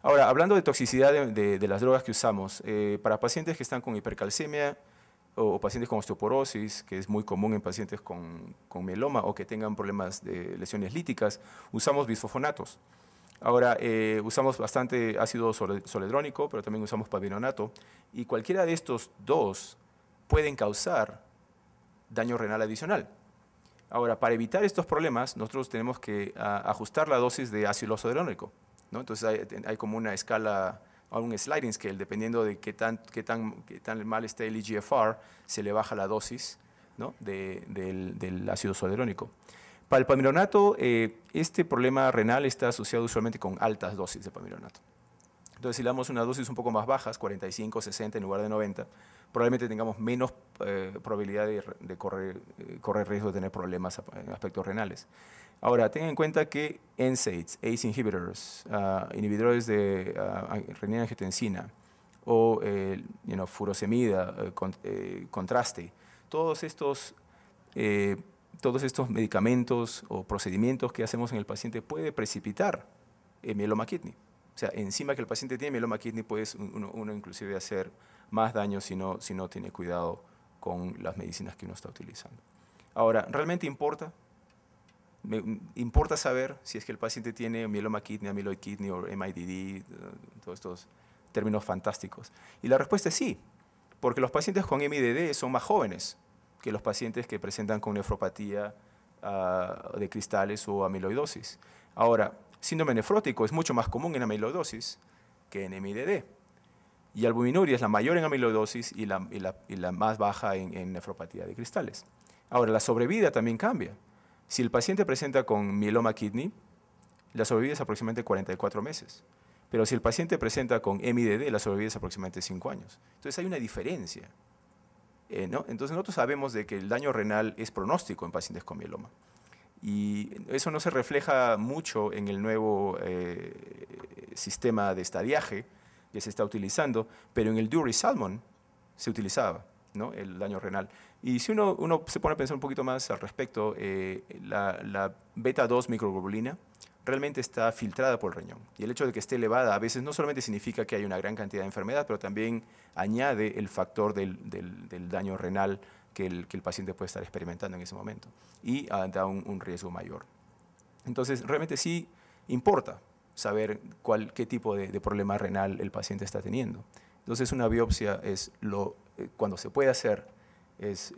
Ahora, hablando de toxicidad de las drogas que usamos, para pacientes que están con hipercalcemia o pacientes con osteoporosis, que es muy común en pacientes con mieloma o que tengan problemas de lesiones líticas, usamos bisfosfonatos. Ahora, usamos bastante ácido zoledrónico, pero también usamos pavinonato, y cualquiera de estos dos pueden causar daño renal adicional. Ahora, para evitar estos problemas, nosotros tenemos que ajustar la dosis de ácido zoledrónico, ¿no? Entonces, hay como una escala, un sliding scale, dependiendo de qué tan mal esté el eGFR, se le baja la dosis, ¿no? del ácido zoledrónico. Para el pamilonato, este problema renal está asociado usualmente con altas dosis de pamilonato. Entonces, si le damos unas dosis un poco más bajas, 45, 60 en lugar de 90, probablemente tengamos menos probabilidad de correr riesgo de tener problemas en aspectos renales. Ahora, tengan en cuenta que NSAIDs, ACE inhibitors, inhibidores de renina-angiotensina o furosemida, contraste, todos estos medicamentos o procedimientos que hacemos en el paciente puede precipitar mieloma kidney. O sea, encima que el paciente tiene mieloma kidney, puede uno inclusive hacer más daño si no tiene cuidado con las medicinas que uno está utilizando. Ahora, ¿realmente importa? ¿Importa saber si es que el paciente tiene mieloma kidney, amyloid kidney o MIDD, todos estos términos fantásticos? Y la respuesta es sí, porque los pacientes con MIDD son más jóvenes que los pacientes que presentan con nefropatía de cristales o amiloidosis. Ahora, síndrome nefrótico es mucho más común en amiloidosis que en MIDD. Y albuminuria es la mayor en amiloidosis y la más baja en nefropatía de cristales. Ahora, la sobrevida también cambia. Si el paciente presenta con mieloma kidney, la sobrevida es aproximadamente 44 meses. Pero si el paciente presenta con MIDD, la sobrevida es aproximadamente 5 años. Entonces hay una diferencia. ¿No? Entonces nosotros sabemos de que el daño renal es pronóstico en pacientes con mieloma. Y eso no se refleja mucho en el nuevo sistema de estadiaje que se está utilizando, pero en el Dury-Salmon se utilizaba, ¿no? El daño renal. Y si uno se pone a pensar un poquito más al respecto, la beta-2 microglobulina realmente está filtrada por el riñón. Y el hecho de que esté elevada a veces no solamente significa que hay una gran cantidad de enfermedad, pero también añade el factor del daño renal que el paciente puede estar experimentando en ese momento y da un riesgo mayor. Entonces, realmente sí importa saber qué tipo de problema renal el paciente está teniendo. Entonces, una biopsia cuando se puede hacer, es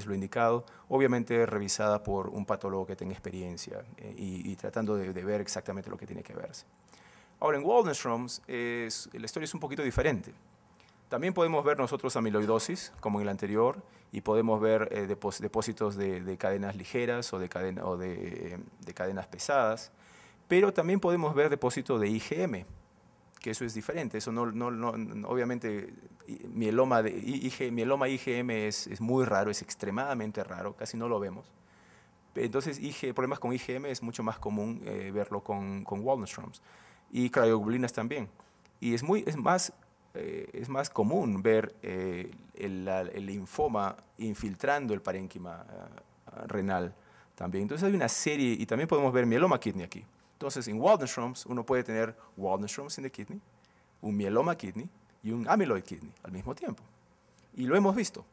lo indicado, obviamente revisada por un patólogo que tenga experiencia y tratando de ver exactamente lo que tiene que verse. Ahora, en Waldenström's la historia es un poquito diferente. También podemos ver nosotros amiloidosis, como en el anterior, y podemos ver depósitos de cadenas ligeras o de cadenas pesadas, pero también podemos ver depósitos de IgM, que eso es diferente. Eso obviamente, mieloma IgM es muy raro, es extremadamente raro, casi no lo vemos. Entonces, problemas con IgM es mucho más común verlo con Waldenström's. Y crioglobulinas también. Y es más común ver el linfoma infiltrando el parénquima renal también. Entonces hay una serie, y también podemos ver mieloma kidney aquí. Entonces en Waldenström's uno puede tener Waldenström's in the kidney, un mieloma kidney y un amyloid kidney al mismo tiempo. Y lo hemos visto.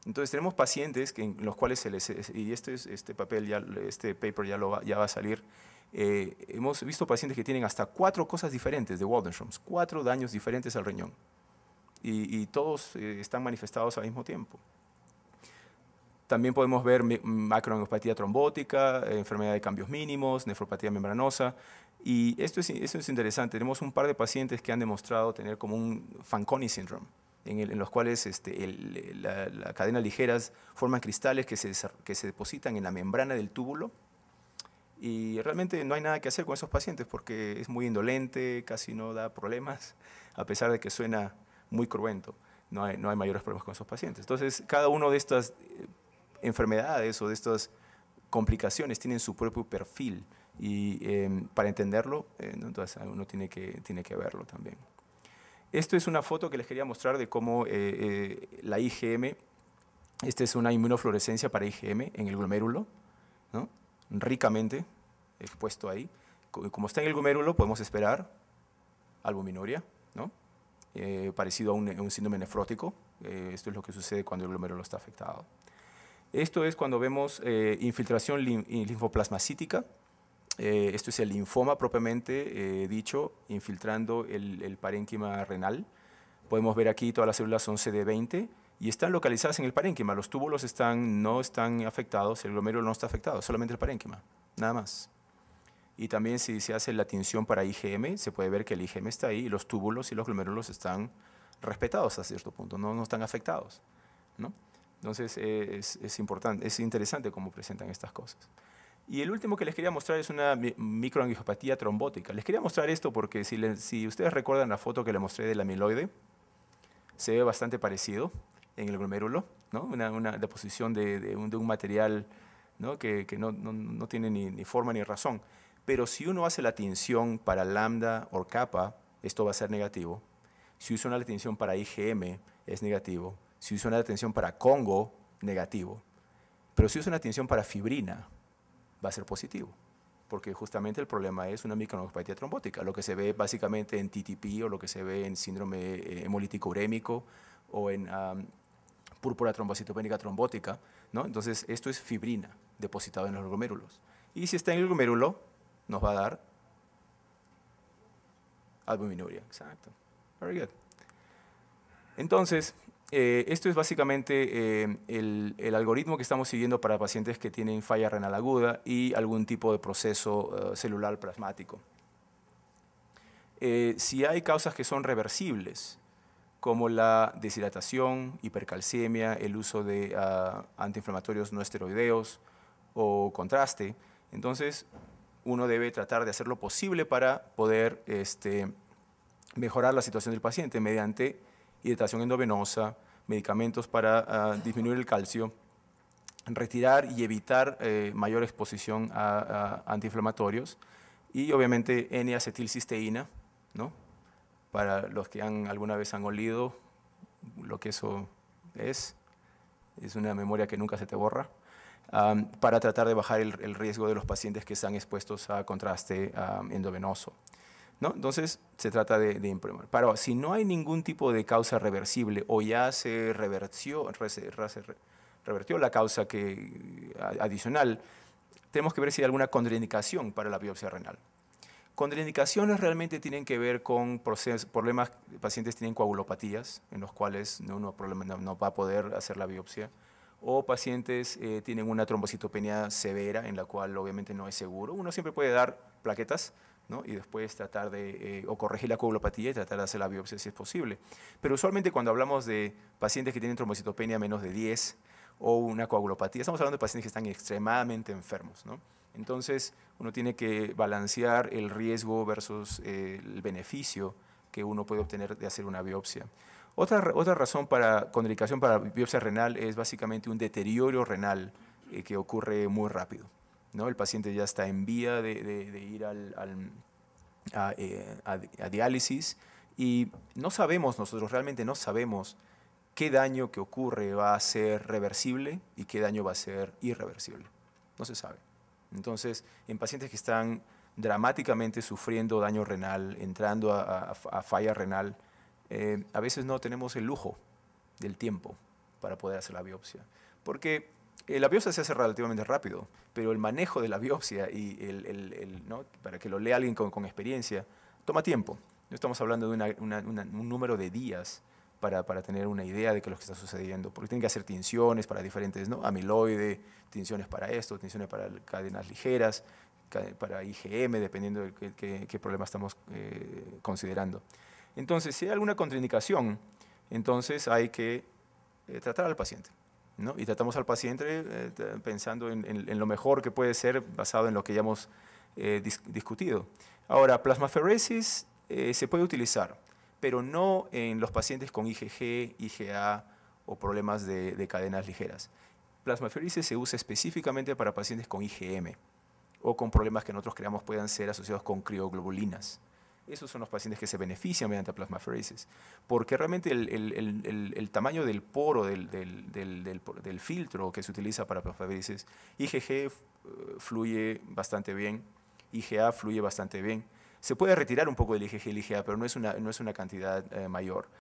Entonces tenemos pacientes en los cuales y este paper ya va a salir. Hemos visto pacientes que tienen hasta 4 cosas diferentes de Waldenström's, 4 daños diferentes al riñón. Y todos están manifestados al mismo tiempo. También podemos ver macroangiopatía trombótica, enfermedad de cambios mínimos, nefropatía membranosa. Y esto es interesante. Tenemos un par de pacientes que han demostrado tener como un Fanconi syndrome, en los cuales la cadena ligeras forman cristales que se depositan en la membrana del túbulo. Y realmente no hay nada que hacer con esos pacientes porque es muy indolente, casi no da problemas, a pesar de que suena muy cruento. No hay mayores problemas con esos pacientes. Entonces, cada una de estas enfermedades o de estas complicaciones tienen su propio perfil y para entenderlo, entonces uno tiene que verlo también. Esto es una foto que les quería mostrar de cómo la IgM, esta es una inmunofluorescencia para IgM en el glomérulo, ¿no? Ricamente expuesto ahí. Como está en el glomérulo, podemos esperar albuminuria, ¿no? Parecido a un síndrome nefrótico. Esto es lo que sucede cuando el glomérulo está afectado. Esto es cuando vemos infiltración linfoplasmacítica. Esto es el linfoma propiamente dicho, infiltrando el parénquima renal. Podemos ver aquí todas las células son CD20 y están localizadas en el parénquima. Los túbulos no están afectados, el glomérulo no está afectado, solamente el parénquima, nada más. Y también si se hace la tinción para IgM, se puede ver que el IgM está ahí y los túbulos y los glomérulos están respetados a cierto punto, no están afectados, ¿no? Entonces es importante, es interesante cómo presentan estas cosas. Y el último que les quería mostrar es una microangiopatía trombótica. Les quería mostrar esto porque si ustedes recuerdan la foto que les mostré del amiloide, se ve bastante parecido en el glomérulo, ¿no? Una deposición de un material, ¿no? que no tiene ni forma ni razón. Pero si uno hace la tinción para lambda o kappa, esto va a ser negativo. Si usa una tinción para IgM, es negativo. Si usa una tinción para Congo, negativo. Pero si usa una tinción para fibrina, va a ser positivo. Porque justamente el problema es una microangiopatía trombótica, lo que se ve básicamente en TTP o lo que se ve en síndrome hemolítico urémico o en púrpura trombocitopénica trombótica, ¿no? Entonces, esto es fibrina depositada en los glomérulos. Y si está en el glomérulo, nos va a dar albuminuria. Exacto. Very good. Entonces, esto es básicamente el algoritmo que estamos siguiendo para pacientes que tienen falla renal aguda y algún tipo de proceso celular plasmático. Si hay causas que son reversibles, como la deshidratación, hipercalcemia, el uso de antiinflamatorios no esteroideos o contraste, entonces uno debe tratar de hacer lo posible para poder mejorar la situación del paciente mediante hidratación endovenosa, medicamentos para disminuir el calcio, retirar y evitar mayor exposición a antiinflamatorios y obviamente N-acetilcisteína, ¿no? Para los que alguna vez han olido lo que eso es una memoria que nunca se te borra, para tratar de bajar el riesgo de los pacientes que están expuestos a contraste endovenoso, ¿no? Entonces, se trata de imprimir. Pero si no hay ningún tipo de causa reversible o ya se revertió la causa adicional, tenemos que ver si hay alguna contraindicación para la biopsia renal. Contraindicaciones realmente tienen que ver con problemas, pacientes tienen coagulopatías, en los cuales no va a poder hacer la biopsia, o pacientes tienen una trombocitopenia severa, en la cual obviamente no es seguro. Uno siempre puede dar plaquetas, ¿no? Y después tratar de o corregir la coagulopatía y tratar de hacer la biopsia si es posible. Pero usualmente cuando hablamos de pacientes que tienen trombocitopenia menos de 10 o una coagulopatía, estamos hablando de pacientes que están extremadamente enfermos, ¿no? Entonces, uno tiene que balancear el riesgo versus el beneficio que uno puede obtener de hacer una biopsia. Otra razón para contraindicación para biopsia renal es básicamente un deterioro renal que ocurre muy rápido, ¿no? El paciente ya está en vía de ir a diálisis y nosotros realmente no sabemos qué daño que ocurre va a ser reversible y qué daño va a ser irreversible. No se sabe. Entonces, en pacientes que están dramáticamente sufriendo daño renal, entrando a falla renal, a veces no tenemos el lujo del tiempo para poder hacer la biopsia. Porque la biopsia se hace relativamente rápido, pero el manejo de la biopsia y ¿no? Para que lo lea alguien con experiencia, toma tiempo. No estamos hablando de un número de días para tener una idea de qué es lo que está sucediendo, porque tienen que hacer tinciones para diferentes, ¿no? Amiloide, tinciones para esto, tinciones para cadenas ligeras, para IgM, dependiendo de qué problema estamos considerando. Entonces, si hay alguna contraindicación, entonces hay que tratar al paciente, ¿no? Y tratamos al paciente pensando en lo mejor que puede ser basado en lo que ya hemos discutido. Ahora, plasmaferesis se puede utilizar, pero no en los pacientes con IgG, IgA o problemas de cadenas ligeras. Plasmaferesis se usa específicamente para pacientes con IgM o con problemas que nosotros creamos puedan ser asociados con crioglobulinas. Esos son los pacientes que se benefician mediante plasmaferesis, porque realmente el tamaño del poro, del filtro que se utiliza para plasmaferesis, IgG fluye bastante bien, IgA fluye bastante bien, Se puede retirar un poco del IgG y el IgA, pero no es una cantidad mayor.